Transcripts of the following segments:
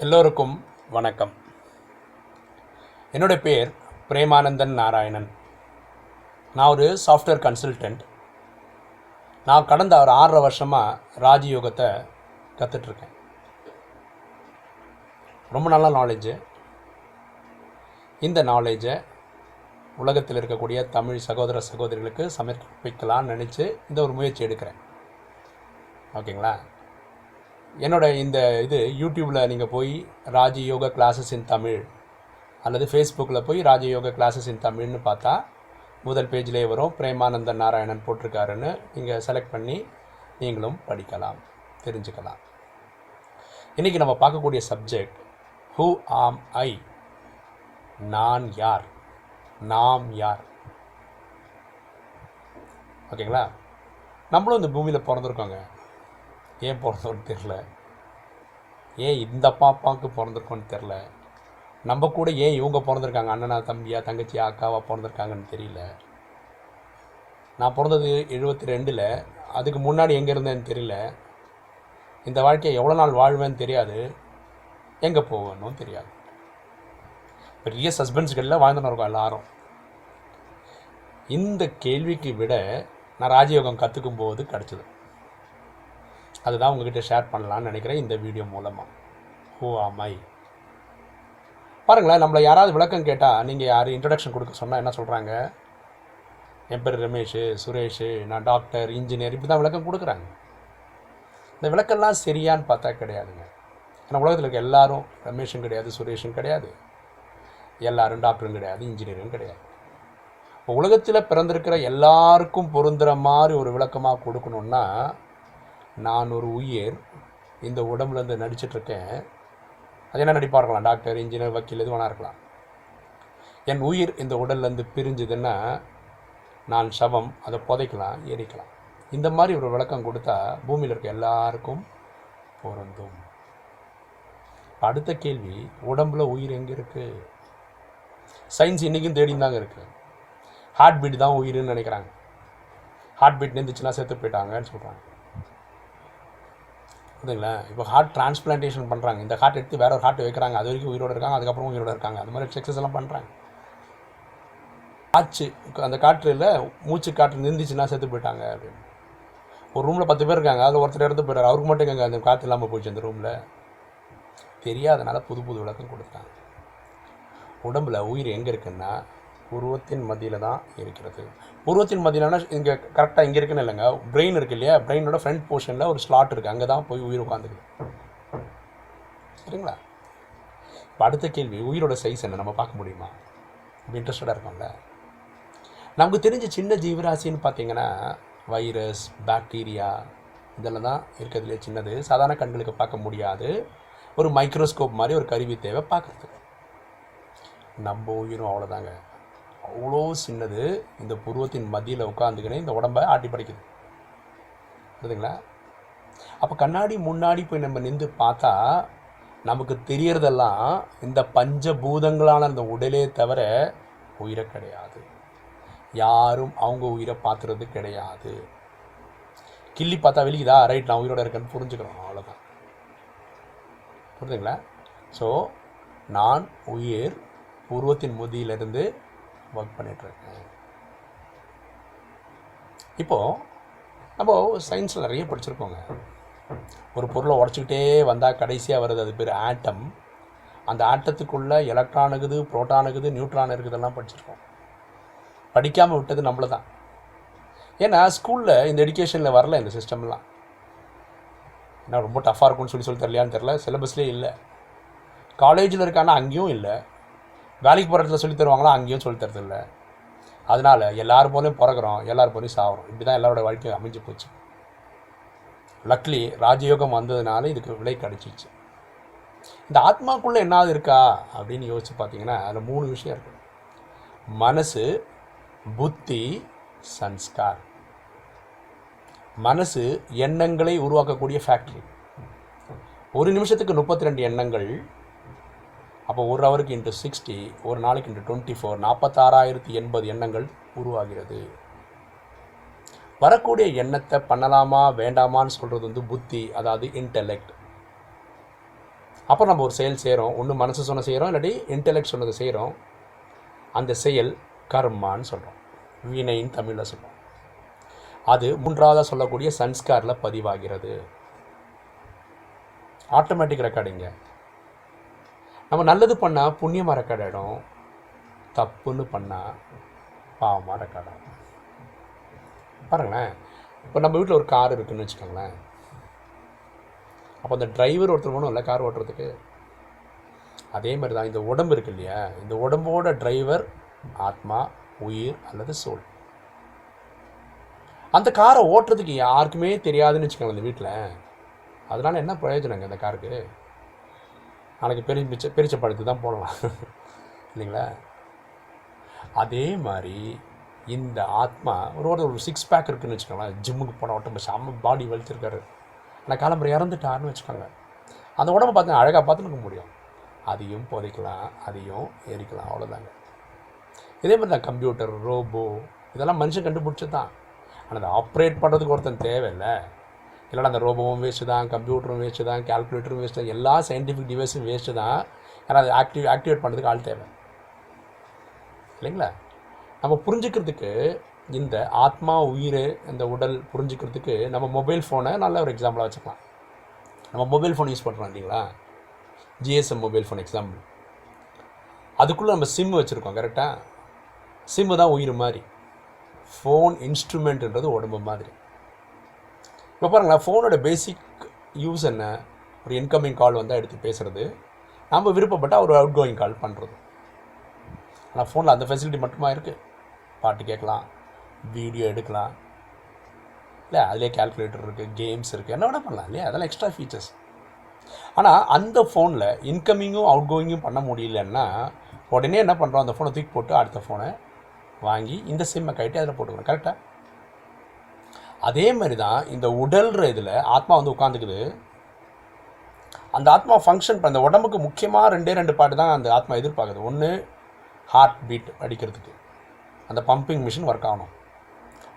எல்லோருக்கும் வணக்கம். என்னுடைய பேர் பிரேமானந்தன் நாராயணன். நான் ஒரு சாஃப்ட்வேர் கன்சல்டன்ட். நான் கடந்த ஒரு 6 வருஷமாக ராஜயோகத்தை கற்றுட்ருக்கேன். ரொம்ப நல்ல நாலேஜு. இந்த நாலேஜை உலகத்தில் இருக்கக்கூடிய தமிழ் சகோதர சகோதரிகளுக்கு சமர்ப்பிக்கலான்னு நினச்சி இந்த ஒரு முயற்சி எடுக்கிறேன். ஓகேங்களா? என்னோட இந்த யூடியூப்பில் நீங்கள் போய் ராஜயோக கிளாஸஸ் இன் தமிழ் அல்லது ஃபேஸ்புக்கில் போய் ராஜயோக கிளாஸஸ் இன் தமிழ்னு பார்த்தா முதல் பேஜ்லேயே வரும். பிரேமானந்தன் நாராயணன் போட்டிருக்காருன்னு நீங்கள் செலக்ட் பண்ணி நீங்களும் படிக்கலாம், தெரிஞ்சுக்கலாம். இன்றைக்கி நம்ம பார்க்கக்கூடிய சப்ஜெக்ட் ஹூ ஆம் ஐ, நான் யார், நாம் யார். ஓகேங்களா? நம்மளும் இந்த பூமியில் பிறந்திருக்கோங்க. ஏன் பிறந்தோன்னு தெரில, ஏன் இந்த பாப்பாவுக்கு பிறந்திருக்கோன்னு தெரில, நம்ம கூட ஏன் இவங்க பிறந்திருக்காங்க, அண்ணனா தம்பியா தங்கச்சியா அக்காவா பிறந்திருக்காங்கன்னு தெரியல. நான் பிறந்தது 72. அதுக்கு முன்னாடி எங்கே இருந்தேன்னு தெரியல. இந்த வாழ்க்கையை எவ்வளோ நாள் வாழ்வேன்னு தெரியாது, எங்கே போவேன்னு தெரியாது. பெரிய சஸ்பென்ஸ்களில் வாழ்ந்துன்னு இருக்கோம் எல்லாரும். இந்த கேள்விக்கு விட நான் ராஜயோகம் கற்றுக்கும் போது கிடச்சிது. அதுதான் உங்ககிட்ட ஷேர் பண்ணலான்னு நினைக்கிறேன் இந்த வீடியோ மூலமாக. ஹூ ஆம் ஐ. பாருங்களேன், நம்மளை யாராவது விளக்கம் கேட்டால், நீங்கள் யார் இன்ட்ரடக்ஷன் கொடுக்க சொன்னால் என்ன சொல்கிறாங்க? என் பேர் ரமேஷ், சுரேஷ், நான் டாக்டர், இன்ஜினியர், இப்படி தான் விளக்கம் கொடுக்குறாங்க. இந்த விளக்கம்லாம் சரியான்னு பார்த்தா கிடையாதுங்க. ஏன்னா உலகத்தில் இருக்க எல்லாரும் ரமேஷும் கிடையாது, சுரேஷும் கிடையாது, எல்லாரும் டாக்டரும் கிடையாது, இன்ஜினியரும் கிடையாது. இப்போ உலகத்தில் பிறந்திருக்கிற எல்லாருக்கும் பொருந்துகிற மாதிரி ஒரு விளக்கமாக கொடுக்கணுன்னா, நான் ஒரு உயிர் இந்த உடம்புலேருந்து நடிச்சிட்ருக்கேன். அது என்ன நடிப்பாக இருக்கலாம், டாக்டர், இன்ஜினியர், வக்கீல், எது வேணா இருக்கலாம். என் உயிர் இந்த உடல்லேருந்து பிரிஞ்சுதுன்னா நான் சவம், அதை புதைக்கலாம், எரிக்கலாம். இந்த மாதிரி ஒரு விளக்கம் கொடுத்தா பூமியில் இருக்க எல்லாருக்கும் பொருந்தும். அடுத்த கேள்வி, உடம்புல உயிர் எங்கே இருக்குது? சயின்ஸ் இன்றைக்கும் தேடிந்தாங்க இருக்குது. ஹார்ட் பீட் தான் உயிர்னு நினைக்கிறாங்க. ஹார்ட் பீட் நின்றுச்சுன்னா செத்து போயிட்டாங்கன்னு சொல்கிறாங்க. புரியுதுங்களா? இப்போ ஹார்ட் டிரான்ஸ்பிளான்டேஷன் பண்ணுறாங்க. இந்த ஹார்ட் எடுத்து வேற ஒரு ஹார்ட் வைக்கிறாங்க, அது வரைக்கும் உயிரோடு இருக்காங்க, அதுக்கப்புறம் உயிரோடு இருக்காங்க. அது மாதிரி எக்ஸசைஸ் எல்லாம் பண்ணுறாங்க. காற்று, அந்த காற்றில் மூச்சு காற்று நின்றுச்சுன்னா செத்து போயிட்டாங்க அப்படின்னு. ஒரு ரூமில் 10 பேர் இருக்காங்க, அதில் ஒருத்தர் இறந்து போயிட்டார், அவருக்கு மட்டும் எங்கே அந்த காற்று இல்லாமல் போச்சு அந்த ரூமில். தெரியாதனால புது புது விளக்கம் கொடுத்தாங்க. உடம்புல உயிர் எங்கே இருக்குன்னா உருவத்தின் மத்தியில் தான் இருக்கிறது. உருவத்தின் மத்தியில்னா இங்கே கரெக்டாக இங்கே இருக்குன்னு இல்லைங்க, பிரெயின் இருக்குது இல்லையா, பிரெயினோட ஃப்ரண்ட் போர்ஷனில் ஒரு ஸ்லாட் இருக்குது, அங்கே தான் போய் உயிர் உட்காந்துக்குது. சரிங்களா? இப்போ அடுத்த கேள்வி, உயிரோட சைஸ் என்ன நம்ம பார்க்க முடியுமா? இப்போ இன்ட்ரெஸ்டடாக இருக்கோம்ல. நமக்கு தெரிஞ்ச சின்ன ஜீவராசின்னு பார்த்தீங்கன்னா வைரஸ், பாக்டீரியா, இதெல்லாம் தான் இருக்கிறதுலே சின்னது. சாதாரண கண்களுக்கு பார்க்க முடியாது. ஒரு மைக்ரோஸ்கோப் மாதிரி ஒரு கருவி தேவை பார்க்குறதுக்கு. நம்ம உயிரும் அவ்வளோதாங்க, அவ்வளோ சின்னது. இந்த புருவத்தின் மத்தியில் உட்காந்துக்கினே இந்த உடம்பை ஆட்டி படைக்குது. புரியுதுங்களா? அப்போ கண்ணாடி முன்னாடி போய் நம்ம நின்று பார்த்தா நமக்கு தெரியறதெல்லாம் இந்த பஞ்சபூதங்களான அந்த உடலே தவிர உயிரை கிடையாது. யாரும் அவங்க உயிரை பார்த்துறது கிடையாது. கிள்ளி பார்த்தா வெளிக்குதா, ரைட், நான் உயிரோட இருக்கேன்னு புரிஞ்சுக்கிறோம், அவ்வளோதான். புரியுதுங்களா? ஸோ நான் உயிர் உருவத்தின் முதியிலிருந்து ஒர்க் பண்ணிகிட்ருக்கேன். இப்போது நம்ம சயின்ஸில் நிறைய படிச்சிருக்கோங்க. ஒரு பொருளை உடச்சிக்கிட்டே வந்தால் கடைசியாக வருது, அது பேர் ஆட்டம். அந்த ஆட்டத்துக்குள்ளே எலக்ட்ரான் இருக்குது, புரோட்டான் இருக்குது, நியூட்ரான் இருக்குதெல்லாம் படிச்சிருக்கோம். படிக்காமல் விட்டது நம்மள தான். ஏன்னா ஸ்கூலில் இந்த எஜுகேஷனில் வரல இந்த சிஸ்டம்லாம். ஏன்னா ரொம்ப டஃப்பாக இருக்கும்னு சொல்லி தரலையான்னு தெரில, சிலபஸ்லேயே இல்லை. காலேஜில் இருக்கானா அங்கேயும் இல்லை, வேலைக்கு போகிற இடத்துல சொல்லி தருவாங்களா அங்கேயும் சொல்லி தரதில்லை. அதனால் எல்லாரும் போலையும் பிறகுறோம், எல்லாரும் போலையும் சாகிறோம். இப்படி தான் எல்லாரோட வாழ்க்கையும் அமைஞ்சு போச்சு. லக்லி ராஜயோகம் வந்ததுனால இதுக்கு விலை கிடைச்சிச்சு. இந்த ஆத்மாக்குள்ளே என்னாவது இருக்கா அப்படின்னு யோசிச்சு பார்த்தீங்கன்னா அதில் 3 விஷயம் இருக்குது. மனசு, புத்தி, சன்ஸ்கார். மனசு எண்ணங்களை உருவாக்கக்கூடிய ஃபேக்ட்ரி. ஒரு நிமிஷத்துக்கு 32 எண்ணங்கள். அப்போ ஒரு ஹவருக்கு இன்ட்டு 60, ஒரு நாளைக்கு இன்ட்டு 24, 46,080 எண்ணங்கள் உருவாகிறது. வரக்கூடிய எண்ணத்தை பண்ணலாமா வேண்டாமான்னு சொல்கிறது புத்தி, அதாவது இன்டெலெக்ட். அப்போ நம்ம ஒரு செயல் செய்கிறோம், ஒன்று மனசு சொன்ன செய்கிறோம், இல்லாட்டி இன்டெலெக்ட் சொன்னதை செய்கிறோம். அந்த செயல் கர்மான்னு சொல்கிறோம், வினைன்னு தமிழில் சொல்கிறோம். அது மூன்றாவதாக சொல்லக்கூடிய சன்ஸ்காரில் பதிவாகிறது. Automatic recording. நம்ம நல்லது பண்ணால் புண்ணியமாக ரெக்கார்ட் ஆகிடும், தப்புன்னு பண்ணால் பாவமாக ரெக்கார்ட் ஆகும். பாருங்களேன், இப்போ நம்ம வீட்டில் ஒரு கார் இருக்குதுன்னு வச்சுக்கோங்களேன். அப்போ அந்த டிரைவர் ஒருத்தர் போகணும் இல்லை கார் ஓட்டுறதுக்கு. அதே மாதிரி தான் இந்த உடம்பு இருக்கு இல்லையா, இந்த உடம்போட டிரைவர் ஆத்மா, உயிர் அல்லது சோல். அந்த காரை ஓட்டுறதுக்கு யாருக்குமே தெரியாதுன்னு வச்சுக்கோங்க இந்த வீட்டில். அதனால் என்ன பிரயோஜனங்க இந்த காருக்கு? நாளைக்கு பெரிச்ச படுத்து தான் போடலாம் இல்லைங்களா? அதே மாதிரி இந்த ஆத்மா ஒரு 6 பேக் இருக்குதுன்னு வச்சுக்கோங்களேன். ஜிம்முக்கு போன உடம்பு செம்ம பாடி வலிச்சிருக்காரு, ஆனால் காலம்பரை இறந்துட்டாருன்னு வச்சுக்கோங்க. அந்த உடம்பை பார்த்து அழகாக பார்த்துக்க முடியும். அதையும் புதைக்கலாம், அதையும் எரிக்கலாம், அவ்வளோதாங்க. இதே மாதிரி தான் கம்ப்யூட்டர், ரோபோ, இதெல்லாம் மனுஷன் கண்டுபிடிச்சி தான். ஆனால் அதை ஆப்ரேட் பண்ணுறதுக்கு ஒருத்தன் தேவையில்லை. இல்லைனா அந்த ரோபோவும் வேஸ்ட்டு தான், கம்ப்யூட்டரும் வேஸ்ட்டு தான், கேல்குலேட்டரும் வேஸ்ட்டு தான், எல்லா சயின்டிஃபிக் டிவைஸும் வேஸ்ட்டு தான். ஏன்னா அதை ஆக்டிவேட் பண்ணுறதுக்கு ஆள் தேவை இல்லைங்களா? நம்ம புரிஞ்சுக்கிறதுக்கு இந்த ஆத்மா, உயிர், இந்த உடல் புரிஞ்சுக்கிறதுக்கு நம்ம மொபைல் ஃபோனை நல்ல ஒரு எக்ஸாம்பிளாக வச்சுக்கலாம். நம்ம மொபைல் ஃபோன் யூஸ் பண்ணுறோம் இல்லைங்களா, ஜிஎஸ்எம் மொபைல் ஃபோன் எக்ஸாம்பிள். அதுக்குள்ளே நம்ம சிம்மு வச்சுருக்கோம், கரெக்டாக? சிம்மு தான் உயிர் மாதிரி, ஃபோன் இன்ஸ்ட்ருமெண்ட்ன்றது உடம்பு மாதிரி. இப்போ பாருங்களேன், ஃபோனோட பேசிக் யூஸ் என்ன? ஒரு இன்கமிங் கால் வந்தால் எடுத்து பேசுகிறது, நம்ம விருப்பப்பட்டால் ஒரு அவுட் கோயிங் கால் பண்ணுறது. ஆனால் ஃபோனில் அந்த ஃபெசிலிட்டி மட்டுமா இருக்குது? பாட்டு கேட்கலாம், வீடியோ எடுக்கலாம், இல்லை அதிலே கேல்குலேட்டர் இருக்குது, கேம்ஸ் இருக்குது, என்ன வேணால் பண்ணலாம் இல்லையா? அதெல்லாம் எக்ஸ்ட்ரா ஃபீச்சர்ஸ். ஆனால் அந்த ஃபோனில் இன்கமிங்கும் அவுட் கோயிங்கும் பண்ண முடியலன்னா உடனே என்ன பண்ணுறோம், அந்த ஃபோனை தூக்கி போட்டு அடுத்த ஃபோனை வாங்கி இந்த சிம்மை கட்டி அதில் போட்டுக்கணும், கரெக்டாக? அதே மாதிரி தான் இந்த உடல்ற இதில் ஆத்மா வந்து உட்காந்துக்குது. அந்த ஆத்மா ஃபங்க்ஷன் அந்த உடம்புக்கு முக்கியமாக 2 பாட்டு தான் அந்த ஆத்மா எதிர்பார்க்குது. ஒன்று ஹார்ட் பீட் அடிக்கிறதுக்கு, அந்த பம்பிங் மிஷின் ஒர்க் ஆகணும்.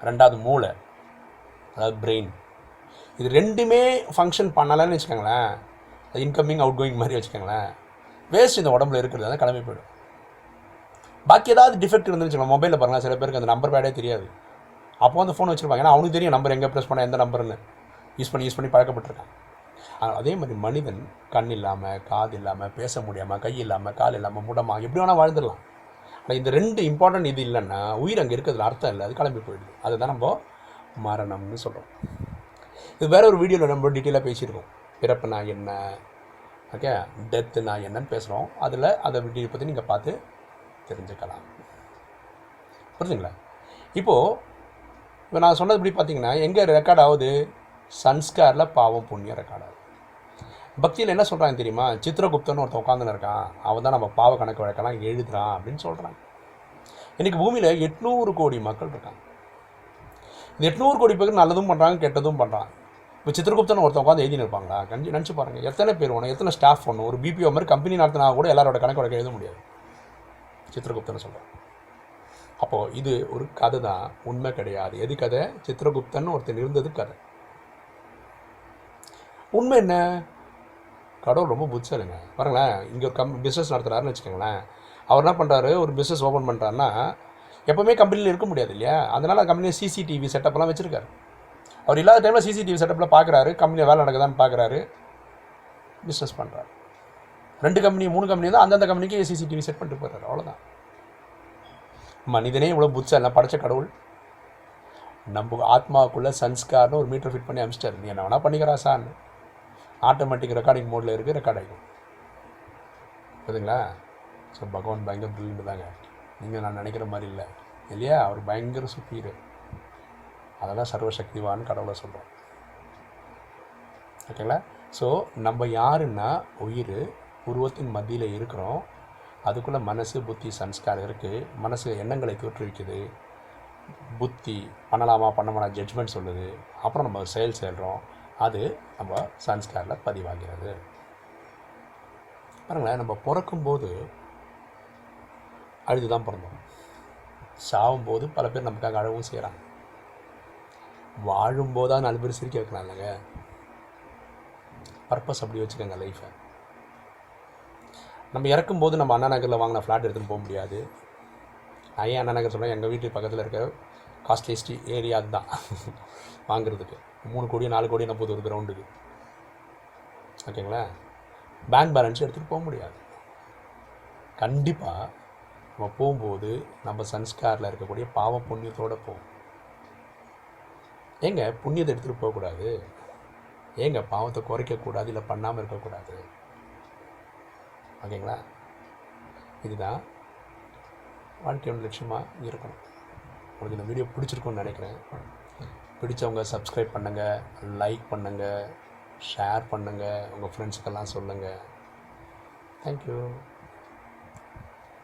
2வது மூளை, அதாவது பிரெயின். இது 2மே ஃபங்க்ஷன் பண்ணலைன்னு வச்சுக்கோங்களேன், அது இன்கமிங் அவுட் கோயிங் மாதிரி வச்சுக்கோங்களேன், வேஸ்ட் இந்த உடம்புல இருக்கிறது தான் கிளம்பி போய்டும். பாக்கி ஏதாவது டிஃபெக்ட் இருந்துன்னு வச்சுக்கோங்க. மொபைலில் பாருங்கள், சில பேருக்கு அந்த நம்பர் பேடே தெரியாது. அப்போ அந்த ஃபோன் வச்சுருப்பாங்க, ஏன்னா அவனுக்கு தெரியும் நம்பர் எங்கே ப்ரெஸ் பண்ணால் எந்த நம்பர்னு யூஸ் பண்ணி பழக்கப்பட்டிருக்கான். அதே மாதிரி மனிதன் கண் இல்லாமல், காது இல்லாமல், பேச முடியாமல், கை இல்லாமல், கால் இல்லாமல், முடமாக எப்படி வேணால் வாழ்ந்துடலாம். ஆனால் இந்த 2 இம்பார்ட்டன்ட் இது இல்லைன்னா உயிர் அங்கே இருக்கிறதுல அர்த்தம் இல்லை, அது கிளம்பி போயிடுது. அதுதான் நம்ம மரணம்னு சொல்கிறோம். இது வேறு ஒரு வீடியோவில் நம்ம டீட்டெயிலாக பேசியிருக்கோம். பிறப்புனா என்ன, ஓகே, டெத்துனா என்னன்னு பேசுகிறோம். அதில் அதை வீடியோ பற்றி நீங்கள் பார்த்து தெரிஞ்சுக்கலாம். புரிஞ்சுங்களா? இப்போ நான் சொன்னது இப்படி பார்த்தீங்கன்னா எங்கே ரெக்கார்ட் ஆகுது? சன்ஸ்காரில் பாவம் புண்ணியம் ரெக்கார்ட் ஆகுது. பக்தியில் என்ன சொல்கிறாங்க தெரியுமா? சித்திரகுப்தன் ஒருத்தன் உட்காந்துன்னு இருக்கான், அவன் தான் நம்ம பாவ கணக்கு வழக்கெல்லாம் எழுதுறான் அப்படின்னு சொல்கிறாங்க. இன்றைக்கி பூமியில் 800 கோடி மக்கள் இருக்காங்க. இந்த 800 கோடி பேருக்கு நல்லதும் பண்ணுறாங்க, கெட்டதும் பண்ணுறாங்க. இப்போ சித்திரகுப்தன் ஒருத்தன் உட்காந்து எழுதினு இருப்பாங்களா? நினச்சி பாருங்கள், எத்தனை பேர் வேணும், எத்தனை ஸ்டாஃப் வேணும். ஒரு பிபிஓ மாதிரி கம்பெனி நடத்தினா கூட எல்லாரோட கணக்கு வழக்கம் எழுத முடியாது. சித்திரகுப்தன் சொல்கிறேன். அப்போது இது ஒரு கதை தான், உண்மை கிடையாது. எது கதை? சித்திரகுப்தன் ஒருத்தன் இருந்தது கதை. உண்மை என்ன? கடவுள் ரொம்ப புத்திசாலிங்க. பாருங்களேன், இங்கே ஒரு பிஸ்னஸ் நடத்துகிறாருன்னு வச்சுக்கோங்களேன். அவர் என்ன பண்ணுறாரு, ஒரு பிஸ்னஸ் ஓப்பன் பண்ணுறாருன்னா எப்போவுமே கம்பெனியில் இருக்க முடியாது இல்லையா? அதனால் கம்பெனியில் சிசிடிவி செட்டப்லாம் வச்சுருக்காரு. அவர் இல்லாத டைமில் சிசிடிவி செட்டப்பில் பார்க்குறாரு, கம்பெனியில் வேலை நடக்குதான்னு பார்க்குறாரு, பிஸ்னஸ் பண்ணுறாரு. 2 கம்பெனி 3 கம்பெனி தான், அந்தந்த கம்பெனிக்கு சிசிடிவி செட் பண்ணிட்டு போகிறாரு, அவ்வளோதான். மனிதனே இவ்வளோ புத்திசாலி படைச்ச கடவுள் நம்ம ஆத்மாவுக்குள்ளே சன்ஸ்கார்னு ஒரு மீட்டர் ஃபிட் பண்ணி அமிச்சிட்டாரு. நீ என்ன வேணால் பண்ணிக்கிறா சார்னு. ஆட்டோமேட்டிக் ரெக்கார்டிங் மோடில் இருக்குது, ரெக்கார்ட் ஆகிடும். புரியுதுங்களா? ஸோ பகவான் பயங்கர பிரில்லியன்ட் தாங்க. நீங்கள் நான் நினைக்கிற மாதிரி இல்லை இல்லையா? அவர் பயங்கர சுப்பீரியர். அதெல்லாம் சர்வசக்திவான்னு கடவுளை சொல்கிறோம். ஓகேங்களா? ஸோ நம்ம யாருன்னா உயிர், உருவத்தின் மத்தியில் இருக்கிறோம். அதுக்குள்ளே மனசு, புத்தி, சன்ஸ்காரம் இருக்குது. மனசு எண்ணங்களை தோற்றுவிக்குது, புத்தி பண்ணலாமா பண்ணமானா ஜட்ஜ்மெண்ட் சொல்லுது. அப்புறம் நம்ம செயல் செய்கிறோம், அது நம்ம சன்ஸ்காரில் பதிவாகிறது. பாருங்களேன், நம்ம பிறக்கும்போது அழுது தான் பிறந்தோம். சாகும்போது பல பேர் நமக்காக அழவும் செய்கிறாங்க. வாழும்போது 4 பேர் சிரிக்க வைக்கலாம் இல்லைங்க? பர்பஸ் அப்படி வச்சுக்கோங்க லைஃப்பை. நம்ம இறக்கும்போது நம்ம அண்ணா நகரில் வாங்கின ஃப்ளாட் எடுத்துகிட்டு போக முடியாது. நான் ஏன் அண்ணா நகர் சொல்கிறேன், எங்கள் வீட்டு பக்கத்தில் இருக்க காஸ்ட்லியஸ்ட் ஏரியா அதுதான் வாங்குறதுக்கு. 3 கோடி 4 கோடி நான் போகுது ஒரு கிரவுண்டுக்கு. ஓகேங்களா? பேங்க் பேலன்ஸ் எடுத்துகிட்டு போக முடியாது. கண்டிப்பாக நம்ம போகும்போது நம்ம சன்ஸ்காரில் இருக்கக்கூடிய பாவ புண்ணியத்தோடு போகும். ஏங்க புண்ணியத்தை எடுத்துகிட்டு போகக்கூடாது? ஏங்க பாவத்தை குறைக்கக்கூடாது, இல்லை பண்ணாமல் இருக்கக்கூடாது? ஓகேங்களா? இதுதான் வாழ்க்கையோட லட்சியமாக இருக்கணும். உங்களுக்கு இந்த வீடியோ பிடிச்சிருக்குன்னு நினைக்கிறேன். பிடிச்சவங்க சப்ஸ்கிரைப் பண்ணுங்கள், லைக் பண்ணுங்கள், ஷேர் பண்ணுங்கள், உங்கள் ஃப்ரெண்ட்ஸுக்கெல்லாம் சொல்லுங்கள். தேங்க்யூ.